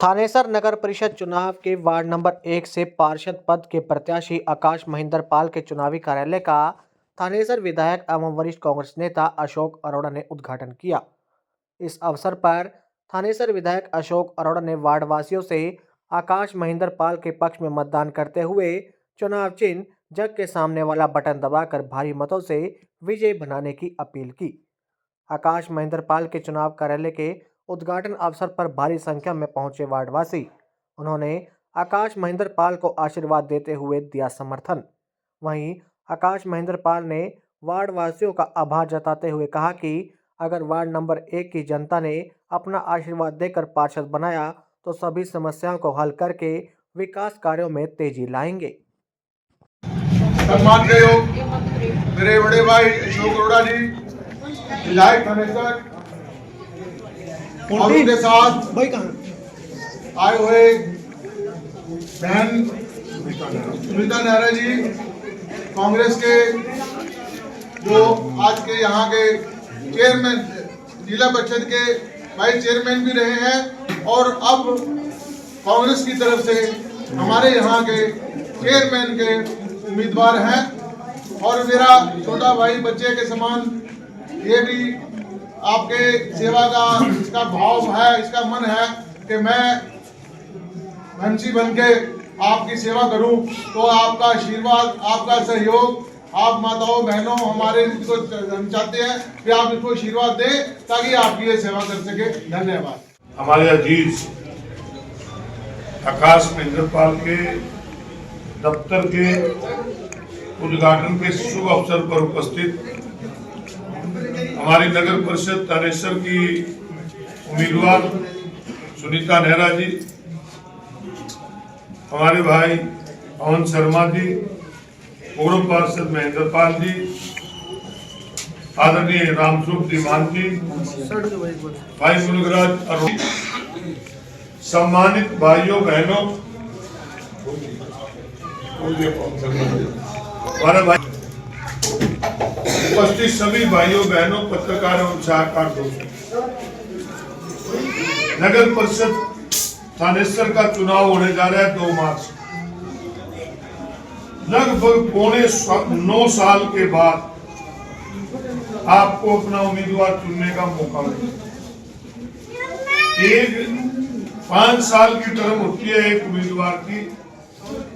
थानेसर नगर परिषद चुनाव के वार्ड नंबर 1 से पार्षद पद के प्रत्याशी आकाश महेंद्र पाल के चुनावी कार्यालय का थानेसर विधायक एवं वरिष्ठ कांग्रेस नेता अशोक अरोड़ा ने उद्घाटन किया। इस अवसर पर थानेसर विधायक अशोक अरोड़ा ने वार्ड वासियों से आकाश महेंद्र पाल के पक्ष में मतदान करते हुए चुनाव चिन्ह जग के सामने वाला बटन दबाकर भारी मतों से विजय बनाने की अपील की। आकाश महेंद्र पाल के चुनाव कार्यालय के उद्घाटन अवसर पर भारी संख्या में पहुंचे वार्डवासी उन्होंने आकाश महेंद्र पाल को आशीर्वाद देते हुए दिया समर्थन। वहीं आकाश महेंद्र पाल ने वार्डवासियों का आभार जताते हुए कहा कि अगर वार्ड नंबर 1 की जनता ने अपना आशीर्वाद देकर पार्षद बनाया तो सभी समस्याओं को हल करके विकास कार्यों में तेजी लाएंगे। सम्मान के योग मेरे बड़े भाई अशोक अरोड़ा जी विधायक थानेसर और उनके साथ आए हुए बहन सुनीता नेहरा जी कांग्रेस के जो आज के यहाँ के चेयरमैन जिला परिषद के वाइस चेयरमैन भी रहे हैं और अब कांग्रेस की तरफ से हमारे यहाँ के चेयरमैन के उम्मीदवार हैं और मेरा छोटा भाई बच्चे के समान ये भी आपके सेवा का इसका भाव है, इसका मन है कि मैं वंशी बन के आपकी सेवा करूं। तो आपका आशीर्वाद, आपका सहयोग, आप माताओं बहनों हमारे को हम चाहते हैं कि आप इसको आशीर्वाद दें ताकि आपकी ये सेवा कर सके। धन्यवाद। हमारे अजीज आकाश महेंद्र पाल के दफ्तर के उद्घाटन के शुभ अवसर पर उपस्थित हमारी नगर परिषद थानेसर की उम्मीदवार सुनीता नेहरा जी, हमारे भाई पवन शर्मा जी, पूर्व पार्षद महेंद्र पाल जी, आदरणीय रामस्वरूप दीवान जी, भाई मुलगराज अरोड़ा, सम्मानित भाइयों बहनों, हमारे भाई उपस्थित सभी भाइयों बहनों, पत्रकार एवं सहायकार दोस्तों, नगर परिषद थानेसर का चुनाव होने जा रहा है 2 मार्च। लगभग 9 साल के बाद आपको अपना उम्मीदवार चुनने का मौका मिला। एक 5 साल की टर्म होती है एक उम्मीदवार की,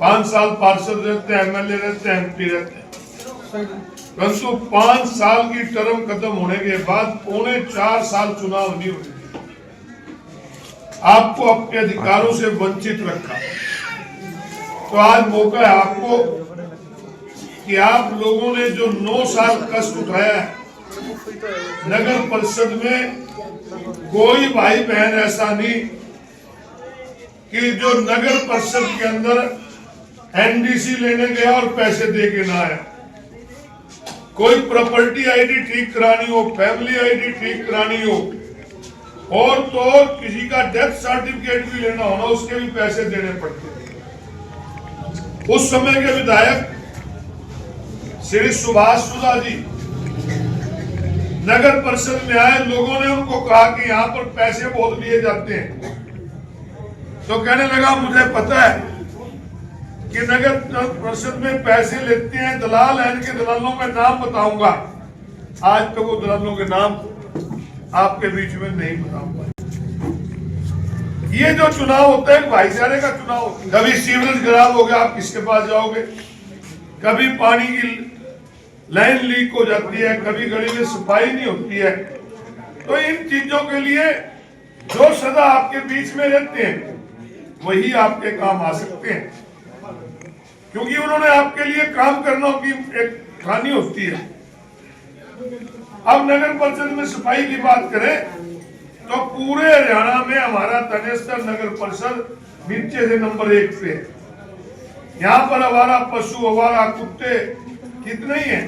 5 साल पार्षद रहते हैं, एमएलए रहते हैं, एमपी रहते हैं, परंतु 5 साल की टर्म खत्म होने के बाद 4.25 साल चुनाव नहीं होने, आपको अपने अधिकारों से वंचित रखा। तो आज मौका है आपको कि आप लोगों ने जो 9 साल कष्ट उठाया है, नगर परिषद में कोई भाई बहन ऐसा नहीं कि जो नगर परिषद के अंदर एनडीसी लेने गया और पैसे दे के ना आया। कोई प्रॉपर्टी आईडी ठीक करानी हो, फैमिली आईडी ठीक करानी हो, और तो किसी का डेथ सर्टिफिकेट भी लेना होना, उसके भी पैसे देने पड़ते थे। उस समय के विधायक श्री सुभाष सुधा जी नगर परिषद में आए, लोगों ने उनको कहा कि यहाँ पर पैसे बहुत लिए जाते हैं। तो कहने लगा मुझे पता है कि नगर परिषद में पैसे लेते हैं दलाल हैं, इनके दलालों का नाम बताऊंगा। आज तो वो दलालों के नाम आपके बीच में नहीं बताऊंगा। ये जो चुनाव होता है भाईचारे का चुनाव होता है। कभी सीवरेज खराब हो गया, आप किसके पास जाओगे? कभी पानी की लाइन लीक हो जाती है, कभी गली में सफाई नहीं होती है। तो इन चीजों के लिए जो सदा आपके बीच में रहते हैं वही आपके काम आ सकते हैं, क्योंकि उन्होंने आपके लिए काम करना की एक कहानी होती है। अब नगर परिषद में सफाई की बात करें तो पूरे हरियाणा में हमारा थानेसर नगर परिषद नीचे से नंबर 1 पे। यहाँ पर आवारा पशु, आवारा कुत्ते कितने ही हैं।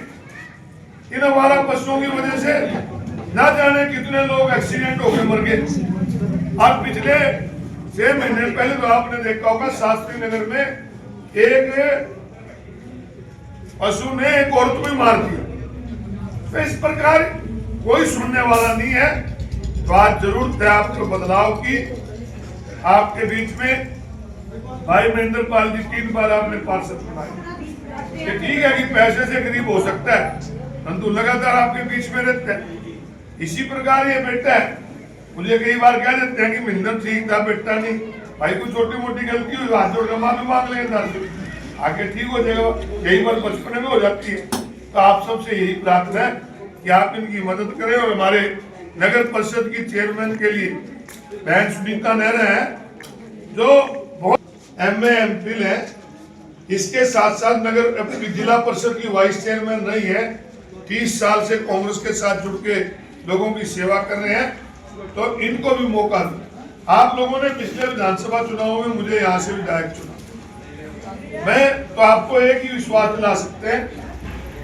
इन आवारा पशुओं की वजह से ना जाने कितने लोग एक्सीडेंट होकर मर गए। और पिछले 6 महीने पहले तो आपने देखा होगा शास्त्री नगर में एक पशु ने एक औरत को मार दिया। तो इस प्रकार कोई सुनने वाला नहीं है। तो आज जरूरत है आपको बदलाव की। आपके बीच में भाई महेंद्र पाल जी 3 बार आपने पार्षद बनाए। ये ठीक है कि पैसे से गरीब हो सकता है, परंतु लगातार आपके बीच में रहते हैं। इसी प्रकार ये बेटा है, मुझे कई बार कह देते हैं कि महेंद्र ठीक था, बेटा नहीं। भाई कोई छोटी मोटी गलती हुई हाथ जोड़ कर माफी मांग लेंगे, आगे ठीक हो जाएगा। कई बार बचपन में हो जाती है। तो आप सबसे यही प्रार्थना है कि आप इनकी मदद करें। और हमारे नगर परिषद की चेयरमैन के लिए बहन सुनीता नेहरा है, जो बहुत MA MPhil है, इसके साथ साथ नगर अपनी जिला परिषद की वाइस चेयरमैन रही है। 30 साल से कांग्रेस के साथ जुड़ के लोगों की सेवा कर रहे हैं, तो इनको भी मौका दो। आप लोगों ने पिछले विधानसभा चुनाव में मुझे यहाँ से विधायक चुना। मैं तो आपको एक ही विश्वास दिला सकते हैं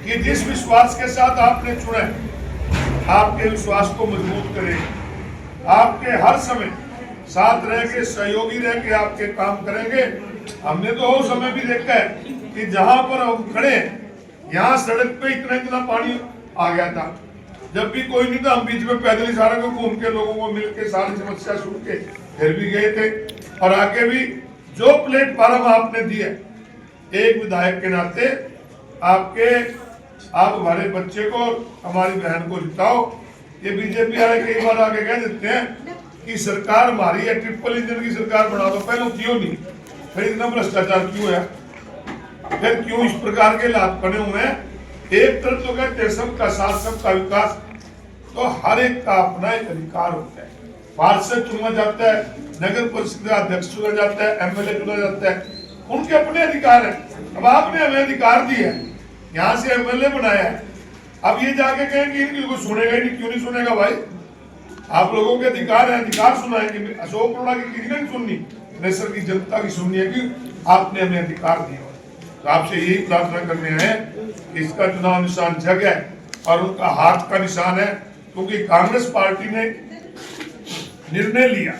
कि जिस विश्वास के साथ आपने चुना है, आपके विश्वास को मजबूत करें। आपके हर समय साथ रह के, सहयोगी रह के आपके काम करेंगे। हमने तो वो समय भी देखा है कि जहां पर हम खड़े, यहाँ सड़क पे इतना इतना पानी आ गया था। जब भी कोई नहीं था, हम बीच में पैदल सारा को घूम के लोगों को मिल के सारी समस्या सुन के फिर भी गए थे। और आगे भी जो प्लेटफॉर्म आपने दिया, एक विधायक के नाते आप हमारे बच्चे को, हमारी बहन को जिताओ। ये बीजेपी वाले कई बार आगे कह देते हैं कि सरकार हमारी है, ट्रिपल इंजन की सरकार बना दो। पहले क्यों नहीं, फिर इतना भ्रष्टाचार क्यों है, फिर क्यों इस प्रकार के लाभ बने हुए हैं। एक तरफ तो कहते हैं सबका साथ सबका विकास, तो हर एक का अपना एक अधिकार होता है। पार्षद चुना जाता है, नगर परिषद का अध्यक्ष चुना जाता है, MLA चुना जाता है, उनके अपने अधिकार है। अब आपने हमें अधिकार दिया है, यहाँ से MLA बनाया है, अब ये जाके कहेंगे इनकी कोई सुनेगा ही नहीं। क्यों नहीं सुनेगा भाई, आप लोगों के अधिकार है, अधिकार सुनाएंगे। अशोक अरोड़ा की किसी ने नहीं सुननी, नेसर की जनता की सुननी है कि आपने हमें अधिकार दिया। तो आपसे यही प्रार्थना करने हैं कि इसका चुनाव निशान जग है और उनका हाथ का निशान है, क्योंकि कांग्रेस पार्टी ने निर्णय लिया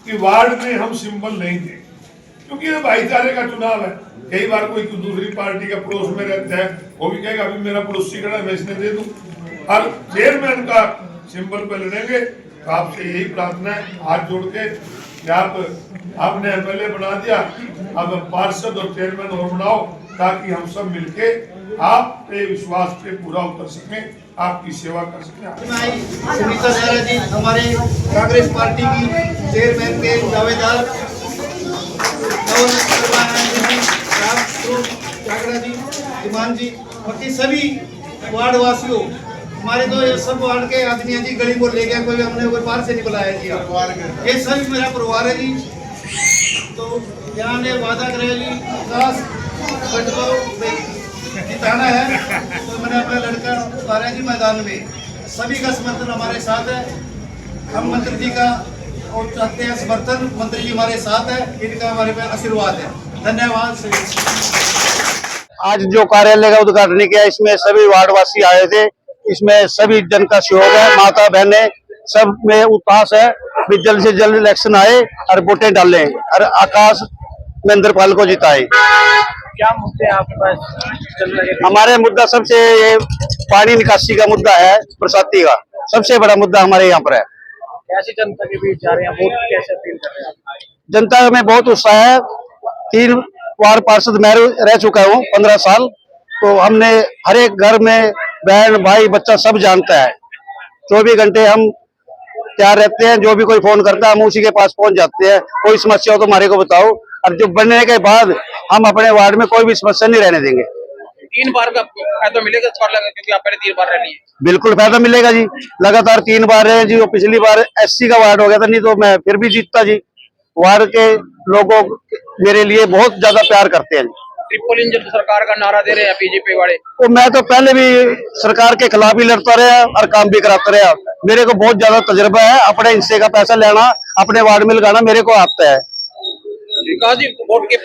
कि वार्ड में हम सिंबल नहीं देंगे, क्योंकि ये भाईचारे का चुनाव है। कई बार कोई दूसरी पार्टी का पड़ोस में रहता है, वो भी कहेगा अभी मेरा पड़ोसी खड़ा है, मैं इसने दे दूं। और चेयरमैन का सिंबल पे लड़ेंगे। तो आपसे यही प्रार्थना है हाथ जोड़ के कि आपने MLA बना दिया, अब पार्षद और चेयरमैन और बनाओ, ताकि हम सब मिलके आप पे विश्वास पे पूरा उतर सकें, आपकी सेवा कर सकें। सुनीता नेहरा जी हमारे कांग्रेस पार्टी की चेयरमैन के दावेदार, और चाकड़ा जी, इमान जी, बाकी सभी वार्ड वासियों, हमारे तो ये सब वार्ड के आदमी हैं जी। गली को ले गया कोई, हमने कोई बाहर से नहीं बुलाया जी। ये सभी मेरा परिवार है जी। तो यहाँ ने वादा कराया जी, विकास बटवाओ जिताना है, तो मैंने अपना लड़का उतारा जी मैदान में। सभी का समर्थन हमारे साथ है, हम मंत्री जी का और चाहते हैं समर्थन, मंत्री जी हमारे साथ है, इनका हमारे पे आशीर्वाद है। धन्यवाद। आज जो कार्यालय का उद्घाटन किया, इसमें सभी वार्डवासी आए थे। इसमें सभी जन का सहयोग है, माता बहने सब में उत्साह है कि जल्द से जल्द इलेक्शन आए और वोटें डालें और आकाश महेंद्र पाल को जिताए। क्या मुद्दे आपके पास चल रहे हैं? हमारे मुद्दा सबसे ये पानी निकासी का मुद्दा है, बरसाती का सबसे बड़ा मुद्दा हमारे यहाँ पर है। कैसी जनता के बीच जा रहे हैं, वोट कैसे अपील कर रहे हैं? जनता में बहुत उत्साह है। 3 बार पार्षद मैं रह चुका हूँ, 15 साल। तो हमने हर एक घर में बहन भाई बच्चा सब जानता है। 24 घंटे हम तैयार रहते हैं, जो भी कोई फोन करता है हम उसी के पास पहुंच जाते हैं। कोई समस्या हो तो हमारे को बताओ, और जो बनने के बाद हम अपने वार्ड में कोई भी समस्या नहीं रहने देंगे। 3 बार का फायदा मिलेगा, क्योंकि आप पहले 3 बार रह लिए। बिल्कुल फायदा मिलेगा जी, लगातार 3 बार रहे जी। वो पिछली बार SC का वार्ड हो गया था, नहीं तो मैं फिर भी जीतता जी। वार्ड के लोगों मेरे लिए बहुत ज्यादा प्यार करते हैं। ट्रिपल इंजन सरकार का नारा दे रहे हैं बीजेपी वाले। तो मैं तो पहले भी सरकार के खिलाफ ही लड़ता रहा और काम भी कराता रहा। मेरे को बहुत ज्यादा तजुर्बा है, अपने हिस्से का पैसा लेना, अपने वार्ड में लगाना मेरे को आता है। विकास जी, वोट के